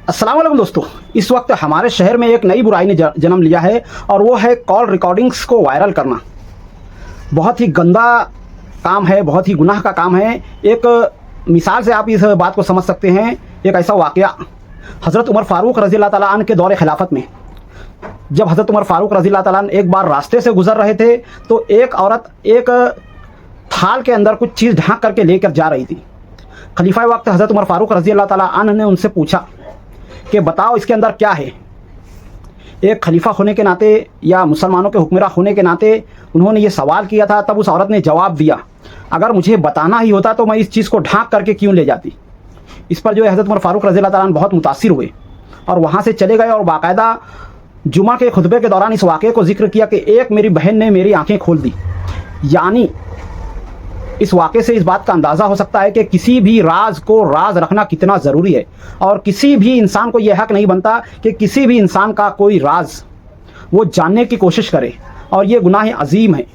अस्सलाम वालेकुम दोस्तों। इस वक्त हमारे शहर में एक नई बुराई ने जन्म लिया है और वो है कॉल रिकॉर्डिंग्स को वायरल करना। बहुत ही गंदा काम है, बहुत ही गुनाह का काम है। एक मिसाल से आप इस बात को समझ सकते हैं। एक ऐसा वाक़या हज़रत उमर फ़ारूक रज़ी अल्लाह ताला अन्हु के दौर खिलाफत में, जब हज़रत उमर फ़ारूक रज़ी अल्लाह ताला अन्हु एक बार रास्ते से गुज़र रहे थे तो एक औरत एक थाल के अंदर कुछ चीज़ ढाँक करके लेकर जा रही थी। खलीफा वक्त हज़रत उमर फ़ारूक रज़ी अल्लाह ताला अन्हु ने उनसे पूछा कि बताओ इसके अंदर क्या है। एक खलीफा होने के नाते या मुसलमानों के हुक्मरान होने के नाते उन्होंने ये सवाल किया था। तब उस औरत ने जवाब दिया, अगर मुझे बताना ही होता तो मैं इस चीज़ को ढाँक करके क्यों ले जाती। इस पर जो है हज़रत उमर फ़ारूक रज़ी अल्लाह ताला अन्हु बहुत मुतासिर हुए और वहाँ से चले गए और बाकायदा जुमा के खुतबे के दौरान इस वाक़े को जिक्र किया कि एक मेरी बहन ने मेरी आँखें खोल दी। यानी इस वाक़े से इस बात का अंदाज़ा हो सकता है कि किसी भी राज को राज रखना कितना ज़रूरी है और किसी भी इंसान को यह हक़ नहीं बनता कि किसी भी इंसान का कोई राज वो जानने की कोशिश करे, और ये गुनाह अजीम है।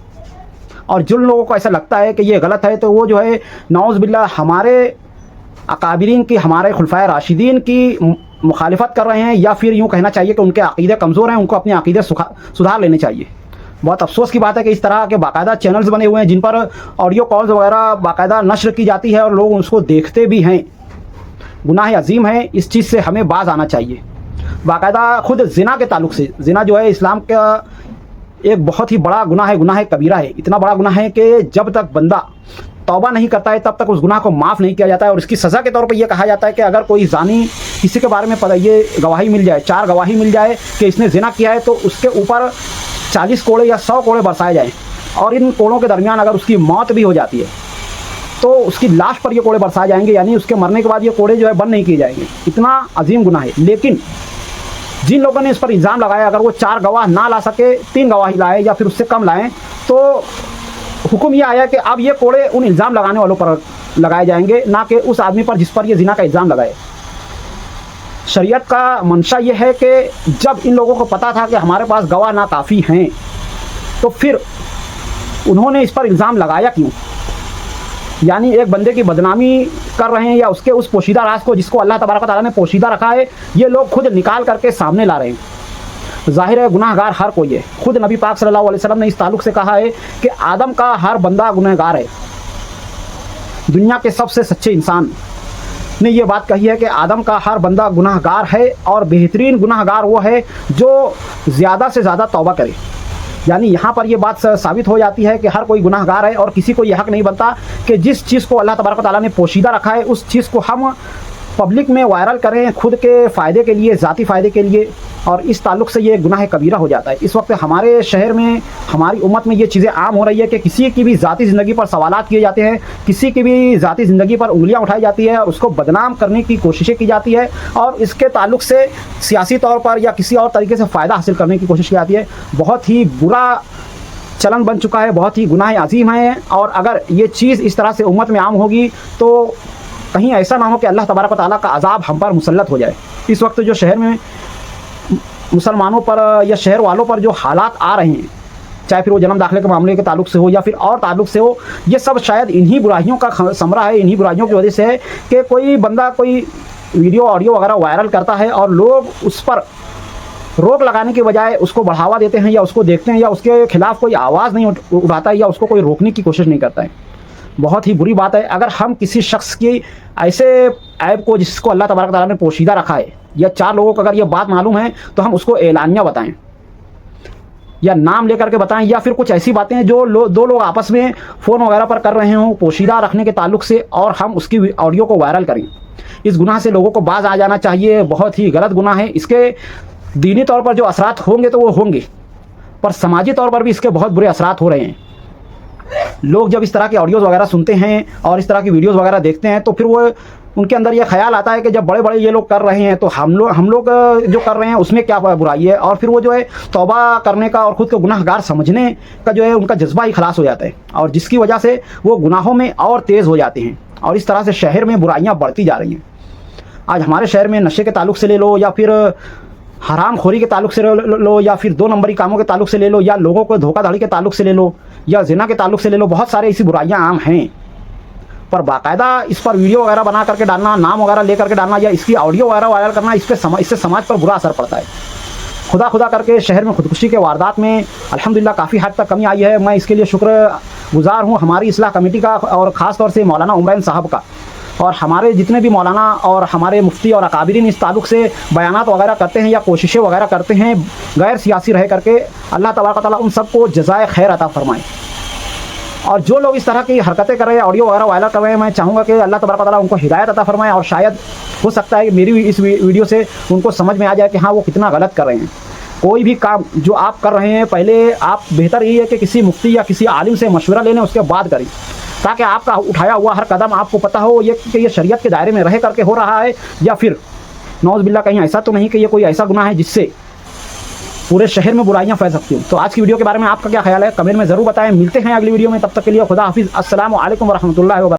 और जिन लोगों को ऐसा लगता है कि ये गलत है तो वो जो है नौज़ बिल्लाह हमारे अकाबिरीन की, हमारे खुलफाए राशिदीन की मुखालिफत कर रहे हैं, या फिर यूँ कहना चाहिए कि उनके अक़ीदे कमज़ोर हैं, उनको अपने अक़ीदे सुधार लेने चाहिए। बहुत अफसोस की बात है कि इस तरह के बाकायदा चैनल्स बने हुए हैं जिन पर ऑडियो कॉल्स वगैरह बाकायदा नश्र की जाती है और लोग उसको देखते भी हैं। गुनाह अजीम है, इस चीज़ से हमें बाज आना चाहिए। बाकायदा खुद ज़िना के ताल्लुक से, ज़िना जो है इस्लाम का एक बहुत ही बड़ा गुनाह है, गुनाह कबीरा है। इतना बड़ा गुनाह है कि जब तक बंदा तौबा नहीं करता है तब तक उस गुनाह को माफ़ नहीं किया जाता है। और इसकी सज़ा के तौर पर यह कहा जाता है कि अगर कोई ज़ानी किसी के बारे में ये गवाही मिल जाए, 4 गवाही मिल जाए कि इसने ज़िना किया है, तो उसके ऊपर 40 कोड़े या 100 कोड़े बरसाए जाएँ। और इन कोड़ों के दरमियान अगर उसकी मौत भी हो जाती है तो उसकी लाश पर ये कोड़े बरसाए जाएंगे, यानी उसके मरने के बाद ये कोड़े जो है बंद नहीं किए जाएंगे। इतना अजीम गुनाह है। लेकिन जिन लोगों ने इस पर इल्ज़ाम लगाया, अगर वो 4 गवाह ना ला सके, 3 गवाही लाए या फिर उससे कम लाएँ, तो हुक्म ये आया कि अब ये कोड़े उन इल्ज़ाम लगाने वालों पर लगाए जाएंगे, ना कि उस आदमी पर जिस पर ये ज़िना का इल्ज़ाम लगाए। शरीयत का मंशा ये है कि जब इन लोगों को पता था कि हमारे पास गवाह नाकाफ़ी हैं, तो फिर उन्होंने इस पर इल्ज़ाम लगाया क्यों। यानी एक बंदे की बदनामी कर रहे हैं या उसके उस पोशीदा राज को जिसको अल्लाह तबारक व तआला ने पोशीदा रखा है, ये लोग खुद निकाल करके सामने ला रहे हैं। ज़ाहिर है गुनाहगार हर कोई है। खुद नबी पाक सल्लल्लाहु अलैहि वसल्लम ने इस ताल्लुक़ से कहा है कि आदम का हर बंदा गुनहगार है। दुनिया के सबसे सच्चे इंसान ने ये बात कही है कि आदम का हर बंदा गुनाहगार है और बेहतरीन गुनाहगार वो है जो ज़्यादा से ज़्यादा तौबा करे। यानी यहाँ पर ये बात साबित हो जाती है कि हर कोई गुनाहगार है और किसी को ये हक़ नहीं बनता कि जिस चीज़ को अल्लाह तबारक व तआला ने पोशीदा रखा है उस चीज़ को हम पब्लिक में वायरल करें खुद के फ़ायदे के लिए, ज़ाती फ़ायदे के लिए। और इस ताल्लुक़ से ये गुनाह कबीरा हो जाता है। इस वक्त हमारे शहर में, हमारी उम्मत में ये चीज़ें आम हो रही है कि किसी की भी ज़ाती ज़िंदगी पर सवालात किए जाते हैं, किसी की भी ज़ाती ज़िंदगी पर उंगलियां उठाई जाती है, उसको बदनाम करने की कोशिशें की जाती है और इसके ताल्लुक़ से सियासी तौर पर या किसी और तरीके से फ़ायदा हासिल करने की कोशिश की जाती है। बहुत ही बुरा चलन बन चुका है, बहुत ही गुनाह अजीम है। और अगर ये चीज़ इस तरह से उम्मत में आम होगी तो कहीं ऐसा ना हो कि अल्लाह तबारक व तआला का अज़ाब हम पर मुसल्लत हो जाए। इस वक्त जो शहर में मुसलमानों पर या शहर वालों पर जो हालात आ रहे हैं, चाहे फिर वो जन्म दाखिले के मामले के ताल्लुक से हो या फिर और ताल्लुक से हो, ये सब शायद इन्हीं बुराइयों का समरा है, इन्हीं बुराइयों की वजह से है कि कोई बंदा कोई वीडियो ऑडियो वगैरह वायरल करता है और लोग उस पर रोक लगाने के बजाय उसको बढ़ावा देते हैं या उसको देखते हैं या उसके खिलाफ़ कोई आवाज़ नहीं उठाता है या उसको कोई रोकने की कोशिश नहीं करता है। बहुत ही बुरी बात है। अगर हम किसी शख्स की ऐसे ऐब को जिसको अल्लाह तबारक तआला ने पोशीदा रखा है या 4 लोगों को अगर ये बात मालूम है तो हम उसको एलानिया बताएं या नाम लेकर के बताएं, या फिर कुछ ऐसी बातें जो 2 लोग आपस में फ़ोन वगैरह पर कर रहे हों पोशीदा रखने के ताल्लुक से, और हम उसकी ऑडियो को वायरल करें। इस गुनाह से लोगों को बाज आ जाना चाहिए। बहुत ही गलत गुनाह है। इसके दीनी तौर पर जो असरात होंगे तो वो होंगे, पर समाजी तौर पर भी इसके बहुत बुरे असरात हो रहे हैं। लोग जब इस तरह के ऑडियोज़ वगैरह सुनते हैं और इस तरह की वीडियोज़ वगैरह देखते हैं तो फिर वो उनके अंदर ये ख्याल आता है कि जब बड़े बड़े ये लोग कर रहे हैं तो हम लोग जो कर रहे हैं उसमें क्या बुराई है, और फिर वो जो है तौबा करने का और ख़ुद को गुनाहगार समझने का जो है उनका जज्बा ही खलास हो जाता है, और जिसकी वजह से वो गुनाहों में और तेज़ हो जाते हैं। और इस तरह से शहर में बुराइयाँ बढ़ती जा रही हैं। आज हमारे शहर में नशे के ताल्लुक से ले लो या फिर हराम खोरी के ताल्लुक से लो या फिर 2 नंबरी कामों के ताल्लुक से ले लो या लोगों को धोखाधड़ी के ताल्लुक से ले लो या ज़िना के ताल्लुक से ले लो, बहुत सारे ऐसी बुराइयां आम हैं। पर बाकायदा इस पर वीडियो वगैरह बना करके डालना, नाम वगैरह ले करके डालना या इसकी ऑडियो वगैरह वायरल करना, इससे समाज पर बुरा असर पड़ता है। खुदा करके शहर में खुदकुशी के वारदात में अल्हम्दुलिल्लाह काफ़ी हद तक कमी आई है। मैं इसके लिए शुक्रगुज़ार हूँ हमारी इस्लाह कमेटी का और ख़ास तौर से मौलाना उमरैन साहब का, और हमारे जितने भी मौलाना और हमारे मुफ्ती और अकाबिरीन इस ताल्लुक़ से बयानात वगैरह करते हैं या कोशिशें वगैरह करते हैं गैर सियासी रह करके। अल्लाह तबारक व तआला उन सबको जज़ाए खैर अता फ़रमाए। और जो लोग इस तरह की हरकतें कर रहे हैं, ऑडियो वगैरह वायरल कर रहे हैं, मैं चाहूँगा कि अल्लाह तबारक व तआला उनको हिदायत अता फ़रमाए। और शायद हो सकता है कि मेरी इस वीडियो से उनको समझ में आ जाए कि हाँ वो कितना गलत कर रहे हैं। कोई भी काम जो आप कर रहे हैं, पहले आप बेहतर यही है कि किसी मुफ्ती या किसी आलिम से मशवरा ले लें, उसके बाद करें, ताकि आपका उठाया हुआ हर कदम आपको पता हो ये कि ये शरीयत के दायरे में रह करके हो रहा है या फिर नौज़ बिल्लाह कहीं ऐसा तो नहीं कि ये कोई ऐसा गुनाह है जिससे पूरे शहर में बुराइयां फैल सकती हूँ। तो आज की वीडियो के बारे में आपका क्या ख्याल है, कमेंट में ज़रूर बताएं। मिलते हैं अगली वीडियो में, तब तक के लिए खुदा हाफिज़। अस्सलामु अलैकुम व रहमतुल्लाहि व बरकातहू।